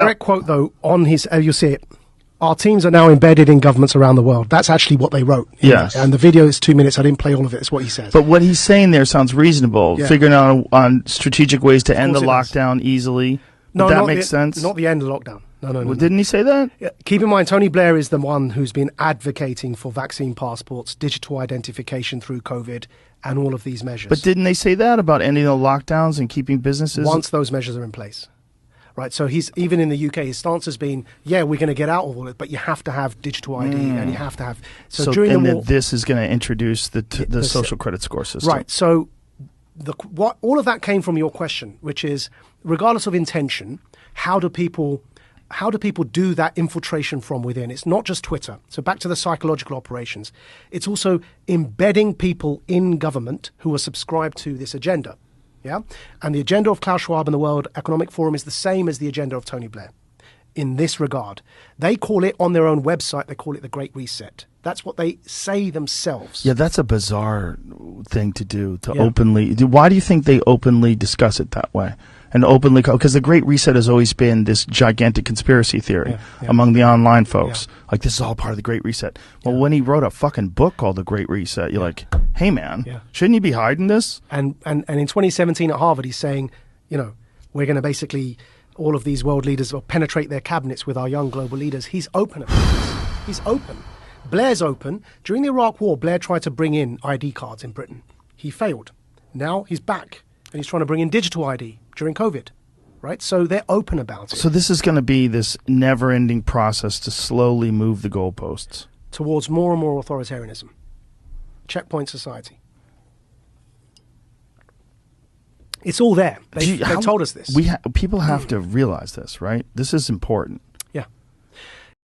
Direct quote, though, on his, you'll see it. Our teams are now embedded in governments around the world. That's actually what they wrote. Yes. And the video is 2 minutes. I didn't play all of it. It's what he says. But what he's saying there sounds reasonable. Yeah. Figuring out on strategic ways to end the it does. lockdown easily. No, Would that not make the, sense? Not the end of the lockdown. No. Well, didn't he say that? Yeah. Keep in mind, Tony Blair is the one who's been advocating for vaccine passports, digital identification through COVID, and all of these measures. But didn't they say that about ending the lockdowns and keeping businesses? Once those measures are in place. Right, so he's, even in the UK, his stance has been, yeah, we're going to get out of all it, but you have to have digital ID and you have to have... So during and the war, this is going to introduce the social credit score system. Right, so all of that came from your question, which is, regardless of intention, how do people do that infiltration from within? It's not just Twitter. So back to the psychological operations. It's also embedding people in government who are subscribed to this agenda. Yeah, and the agenda of Klaus Schwab and the World Economic Forum is the same as the agenda of Tony Blair in this regard. They call it, on their own website, they call it the Great Reset. That's what they say themselves. Yeah, that's a bizarre thing to do, to openly. Why do you think they openly discuss it that way? And openly, because the Great Reset has always been this gigantic conspiracy theory among the online folks. Like, this is all part of the Great Reset. Well, when he wrote a fucking book called The Great Reset, you're like, hey, man, shouldn't you be hiding this? And in 2017 at Harvard, he's saying, you know, we're going to basically, all of these world leaders will penetrate their cabinets with our young global leaders. He's open about this. He's open. Blair's open. During the Iraq War, Blair tried to bring in ID cards in Britain. He failed. Now he's back, and he's trying to bring in digital ID during COVID, right? So they're open about it. So this is going to be this never-ending process to slowly move the goalposts towards more and more authoritarianism. Checkpoint society. It's all there. They told us this. People have to realize this, right? This is important.